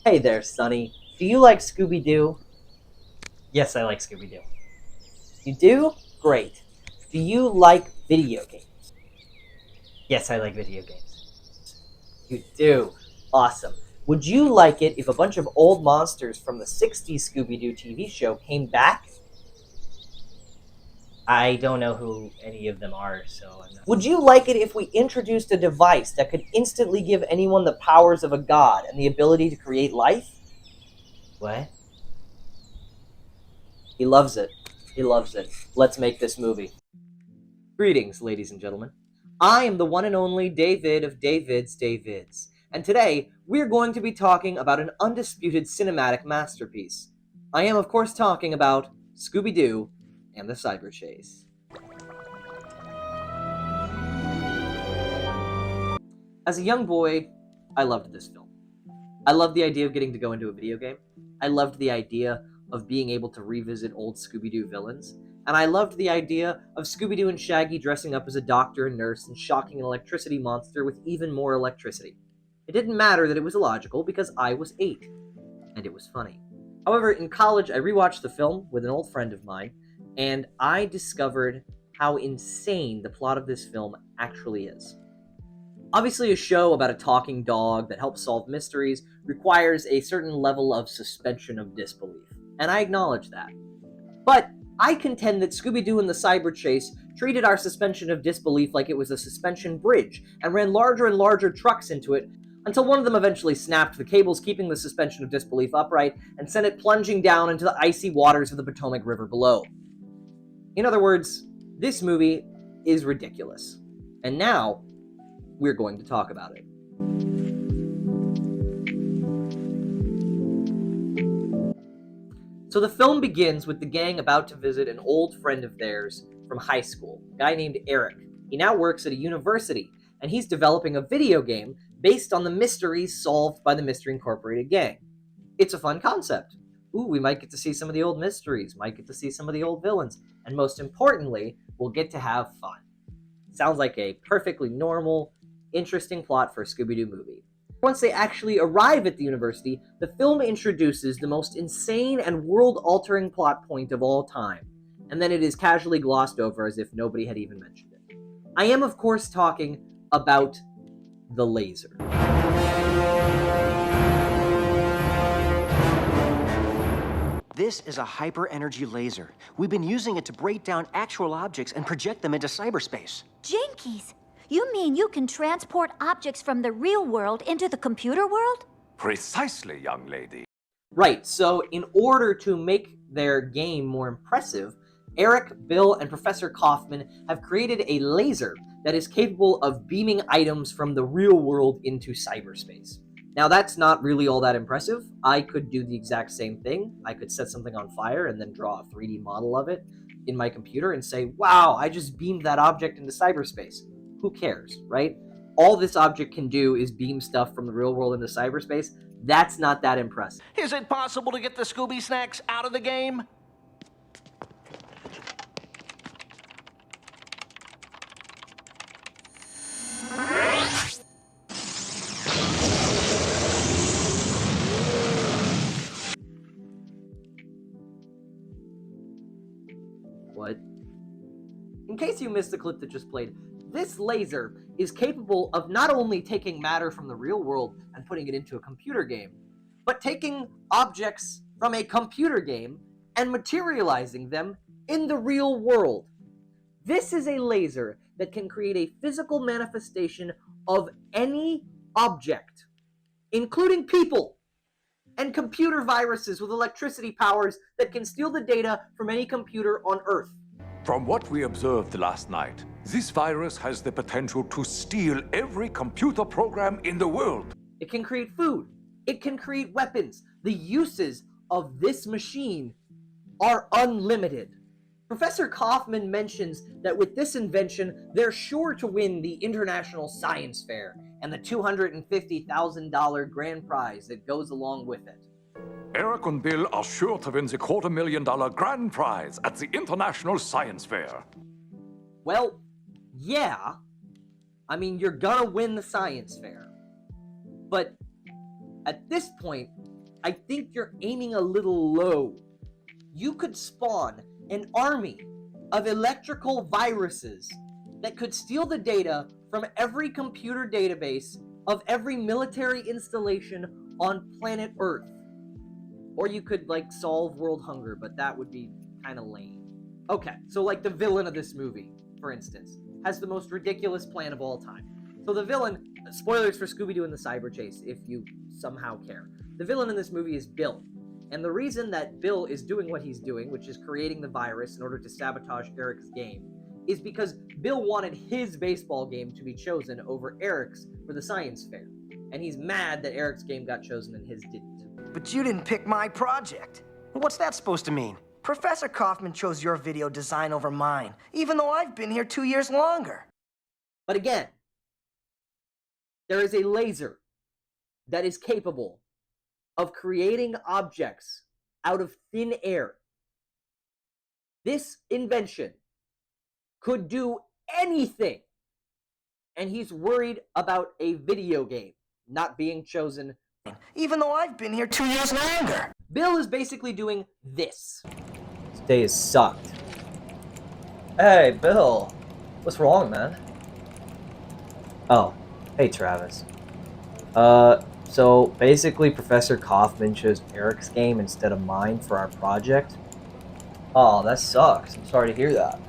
Hey there, Sonny. Do you like Scooby-Doo? Yes, I like Scooby-Doo. You do? Great. Do you like video games? Yes, I like video games. You do. Awesome. Would you like it if a bunch of old monsters from the 60s Scooby-Doo TV show came back? I don't know who any of them are, so I'm not. Would you like it if we introduced a device that could instantly give anyone the powers of a god and the ability to create life? What? He loves it. He loves it. Let's make this movie. Greetings, ladies and gentlemen. I am the one and only David of Davids, and today we're going to be talking about an undisputed cinematic masterpiece. I am, of course, talking about Scooby-Doo and the Cyber Chase. As a young boy, I loved this film. I loved the idea of getting to go into a video game. I loved the idea of being able to revisit old Scooby-Doo villains. And I loved the idea of Scooby-Doo and Shaggy dressing up as a doctor and nurse and shocking an electricity monster with even more electricity. It didn't matter that it was illogical because I was 8, and it was funny. However, in college, I rewatched the film with an old friend of mine, and I discovered how insane the plot of this film actually is. Obviously, a show about a talking dog that helps solve mysteries requires a certain level of suspension of disbelief, and I acknowledge that. But I contend that Scooby-Doo and the Cyber Chase treated our suspension of disbelief like it was a suspension bridge and ran larger and larger trucks into it until one of them eventually snapped the cables keeping the suspension of disbelief upright and sent it plunging down into the icy waters of the Potomac River below. In other words, this movie is ridiculous. And now, we're going to talk about it. So the film begins with the gang about to visit an old friend of theirs from high school, a guy named Eric. He now works at a university, and he's developing a video game based on the mysteries solved by the Mystery Incorporated gang. It's a fun concept. Ooh, we might get to see some of the old mysteries, might get to see some of the old villains, and most importantly, we'll get to have fun. Sounds like a perfectly normal, interesting plot for a Scooby-Doo movie. Once they actually arrive at the university, the film introduces the most insane and world-altering plot point of all time, and then it is casually glossed over as if nobody had even mentioned it. I am, of course, talking about the laser. This is a hyper-energy laser. We've been using it to break down actual objects and project them into cyberspace. Jinkies! You mean you can transport objects from the real world into the computer world? Precisely, young lady. Right, so in order to make their game more impressive, Eric, Bill, and Professor Kaufman have created a laser that is capable of beaming items from the real world into cyberspace. Now, that's not really all that impressive. I could do the exact same thing. I could set something on fire and then draw a 3D model of it in my computer and say, wow, I just beamed that object into cyberspace. Who cares, right? All this object can do is beam stuff from the real world into cyberspace. That's not that impressive. Is it possible to get the Scooby Snacks out of the game? What? In case you missed the clip that just played, this laser is capable of not only taking matter from the real world and putting it into a computer game, but taking objects from a computer game and materializing them in the real world. This is a laser that can create a physical manifestation of any object, including people and computer viruses with electricity powers that can steal the data from any computer on Earth. From what we observed last night, this virus has the potential to steal every computer program in the world. It can create food. It can create weapons. The uses of this machine are unlimited. Professor Kaufman mentions that with this invention, they're sure to win the International Science Fair and the $250,000 grand prize that goes along with it. Eric and Bill are sure to win the $250,000 grand prize at the International Science Fair. Well, yeah. I mean, you're gonna win the science fair. But at this point, I think you're aiming a little low. You could spawn an army of electrical viruses that could steal the data from every computer database of every military installation on planet Earth. Or you could, like, solve world hunger, but that would be kind of lame. Okay, so like the villain of this movie, for instance, has the most ridiculous plan of all time. So the villain, spoilers for Scooby-Doo and the Cyber Chase, if you somehow care. The villain in this movie is Bill. And the reason that Bill is doing what he's doing, which is creating the virus in order to sabotage Eric's game, is because Bill wanted his baseball game to be chosen over Eric's for the science fair. And he's mad that Eric's game got chosen and his didn't. But you didn't pick my project. What's that supposed to mean? Professor Kaufman chose your video design over mine, even though I've been here 2 years longer. But again, there is a laser that is capable of creating objects out of thin air. This invention could do anything, and he's worried about a video game not being chosen. Even though I've been here 2 years longer. Bill is basically doing this. This day is sucked. Hey, Bill. What's wrong, man? Oh, hey, Travis. So basically Professor Kaufman chose Eric's game instead of mine for our project. Oh, that sucks. I'm sorry to hear that.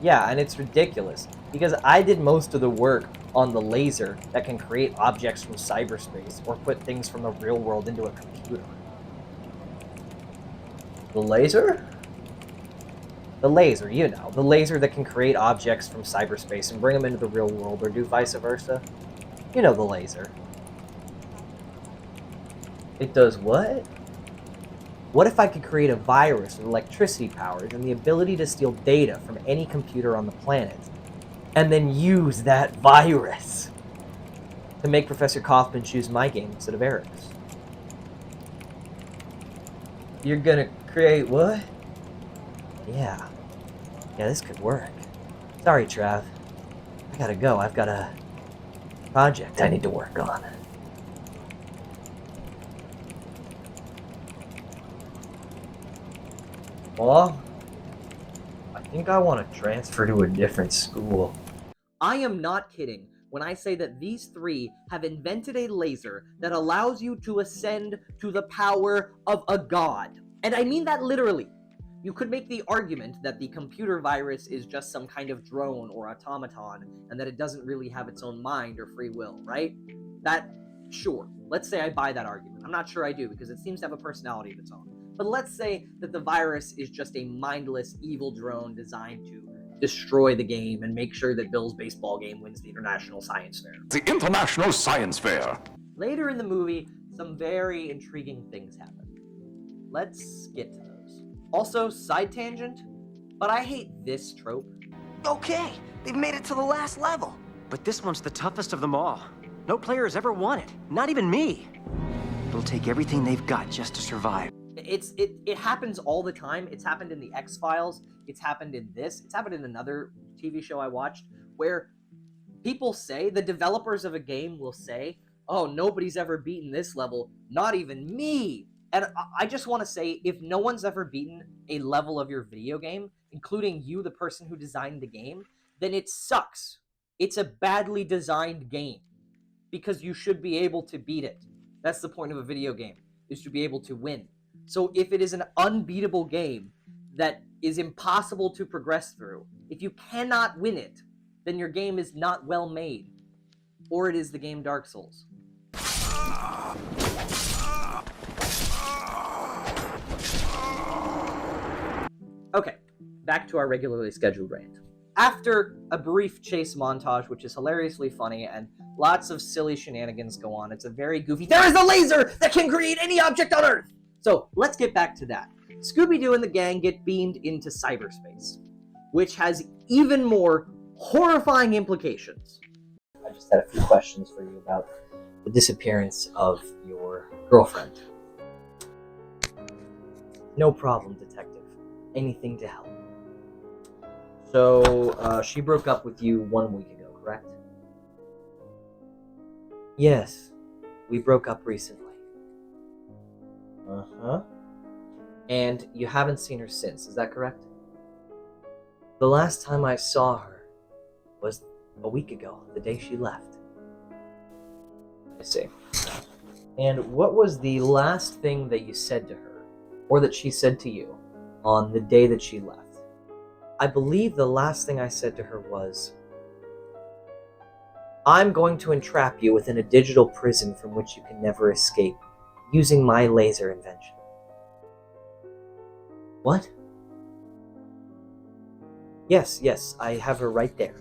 Yeah, and it's ridiculous, because I did most of the work on the laser that can create objects from cyberspace or put things from the real world into a computer. The laser? The laser, you know. The laser that can create objects from cyberspace and bring them into the real world, or do vice versa. You know the laser. It does what? What if I could create a virus with electricity powers and the ability to steal data from any computer on the planet, and then use that virus to make Professor Kaufman choose my game instead of Eric's? You're gonna create what? Yeah, this could work. Sorry, Trav. I gotta go. I've got a project I need to work on. Well, I think I want to transfer to a different school. I am not kidding when I say that these three have invented a laser that allows you to ascend to the power of a god. And I mean that literally. You could make the argument that the computer virus is just some kind of drone or automaton, and that it doesn't really have its own mind or free will, right? Sure. Let's say I buy that argument. I'm not sure I do, because it seems to have a personality of its own. But let's say that the virus is just a mindless, evil drone designed to destroy the game and make sure that Bill's baseball game wins the International Science Fair. The International Science Fair. Later in the movie, some very intriguing things happen. Let's get to those. Also, side tangent, but I hate this trope. Okay, they've made it to the last level. But this one's the toughest of them all. No player has ever won it, not even me. It'll take everything they've got just to survive. It happens all the time. It's happened in the X-Files. It's happened in this. It's happened in another TV show I watched, where people say, the developers of a game will say, oh, nobody's ever beaten this level, not even me. And I just want to say, if no one's ever beaten a level of your video game, including you, the person who designed the game, then it sucks. It's a badly designed game, because you should be able to beat it. That's the point of a video game, is to be able to win. So if it is an unbeatable game that is impossible to progress through, if you cannot win it, then your game is not well made. Or it is the game Dark Souls. Okay, back to our regularly scheduled rant. After a brief chase montage, which is hilariously funny, and lots of silly shenanigans go on, it's a very goofy, there is a laser that can create any object on Earth! So, let's get back to that. Scooby-Doo and the gang get beamed into cyberspace, which has even more horrifying implications. I just had a few questions for you about the disappearance of your girlfriend. No problem, detective. Anything to help. So, she broke up with you 1 week ago, correct? Yes, we broke up recently. Uh-huh. And you haven't seen her since, is that correct? The last time I saw her was a week ago, the day she left. I see. And what was the last thing that you said to her, or that she said to you, on the day that she left? I believe the last thing I said to her was, I'm going to entrap you within a digital prison from which you can never escape, using my laser invention. What? Yes, I have her right there.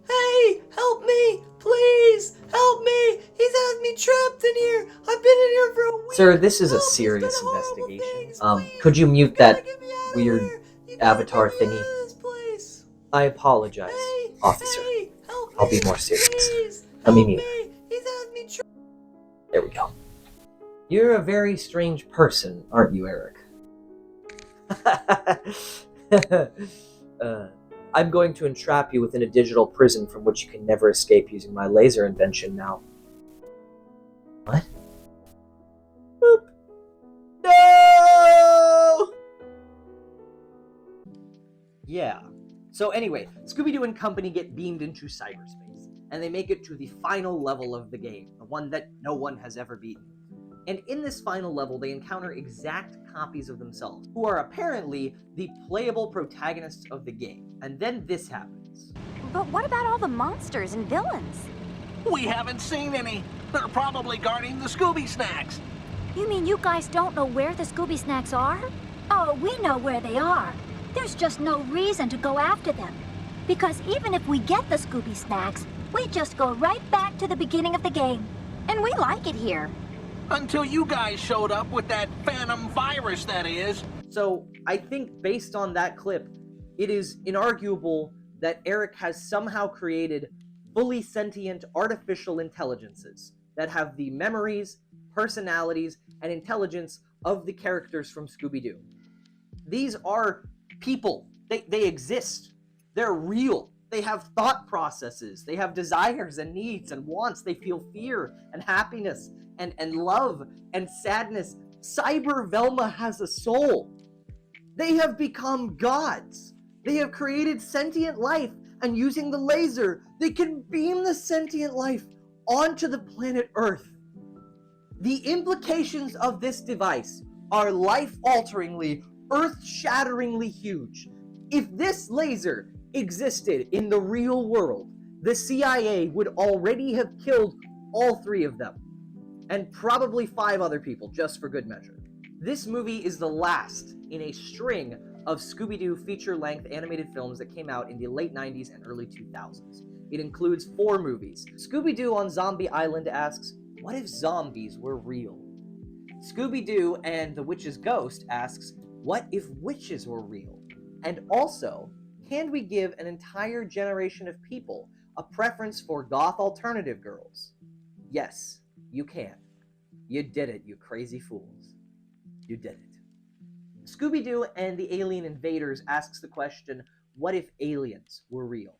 Hey, help me, please, help me. He's had me trapped in here. I've been in here for a week. Sir, this is a Help, he's done serious horrible investigation. things, Could you mute please. You gotta that get me out of weird here. You gotta avatar get me out thingy? of this place. I apologize, Hey, officer. hey, help I'll be me, more serious. please, Let me help mute. me. He's had me trapped. There we go. You're a very strange person, aren't you, Eric? I'm going to entrap you within a digital prison from which you can never escape using my laser invention now. What? Boop. No! Yeah. So anyway, Scooby-Doo and company get beamed into cyberspace, and they make it to the final level of the game, the one that no one has ever beaten. And in this final level, they encounter exact copies of themselves, who are apparently the playable protagonists of the game. And then this happens. But what about all the monsters and villains? We haven't seen any. They're probably guarding the Scooby snacks. You mean you guys don't know where the Scooby snacks are? Oh, we know where they are. There's just no reason to go after them. Because even if we get the Scooby snacks, we just go right back to the beginning of the game. And we like it here. Until you guys showed up with that phantom virus, that is. So I think based on that clip, it is inarguable that Eric has somehow created fully sentient artificial intelligences that have the memories, personalities, and intelligence of the characters from Scooby-Doo. These are people. They exist. They're real. They have thought processes. They have desires and needs and wants. They feel fear and happiness and love and sadness. Cyber Velma has a soul. They have become gods. They have created sentient life, and using the laser, they can beam the sentient life onto the planet Earth. The implications of this device are life-alteringly, earth-shatteringly huge. If this laser existed in the real world, the CIA would already have killed all three of them, and probably 5 other people, just for good measure. This movie is the last in a string of Scooby-Doo feature-length animated films that came out in the late 90s and early 2000s. It includes 4 movies. Scooby-Doo on Zombie Island asks, what if zombies were real? Scooby-Doo and the Witch's Ghost asks, what if witches were real? And also, can we give an entire generation of people a preference for goth alternative girls? Yes, you can. You did it, you crazy fools. You did it. Scooby-Doo and the Alien Invaders asks the question, what if aliens were real?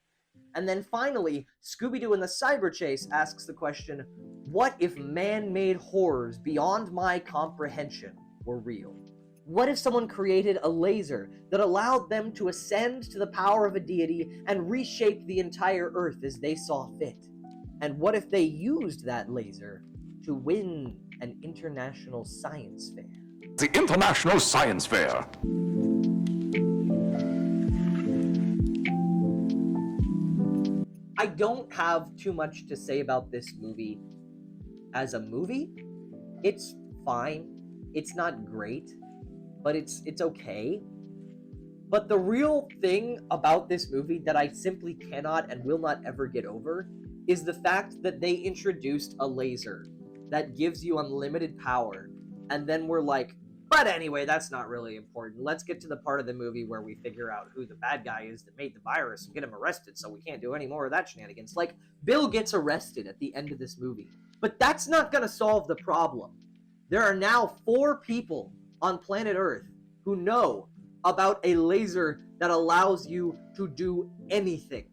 And then finally, Scooby-Doo and the Cyber Chase asks the question, what if man-made horrors beyond my comprehension were real? What if someone created a laser that allowed them to ascend to the power of a deity and reshape the entire Earth as they saw fit? And what if they used that laser to win an international science fair? The International Science Fair. I don't have too much to say about this movie as a movie. It's fine. It's not great, but it's okay. But the real thing about this movie that I simply cannot and will not ever get over is the fact that they introduced a laser that gives you unlimited power, and then we're like, but anyway, that's not really important. Let's get to the part of the movie where we figure out who the bad guy is that made the virus and get him arrested so we can't do any more of that shenanigans. Like, Bill gets arrested at the end of this movie. But that's not going to solve the problem. There are now 4 people on planet Earth who know about a laser that allows you to do anything.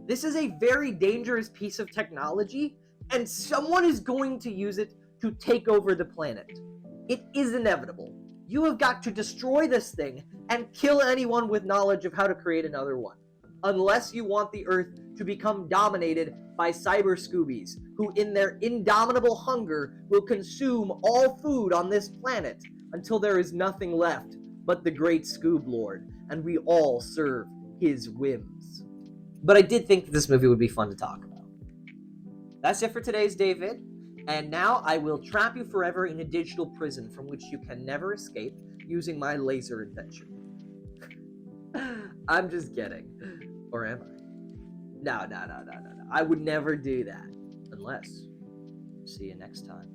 This is a very dangerous piece of technology, and someone is going to use it to take over the planet. It is inevitable. You have got to destroy this thing and kill anyone with knowledge of how to create another one. Unless you want the Earth to become dominated by cyber Scoobies, who in their indomitable hunger will consume all food on this planet until there is nothing left but the great Scoob Lord, and we all serve his whims. But I did think that this movie would be fun to talk about. That's it for today's David. And now I will trap you forever in a digital prison from which you can never escape using my laser invention. I'm just kidding. Or am I? No. I would never do that. Unless. See you next time.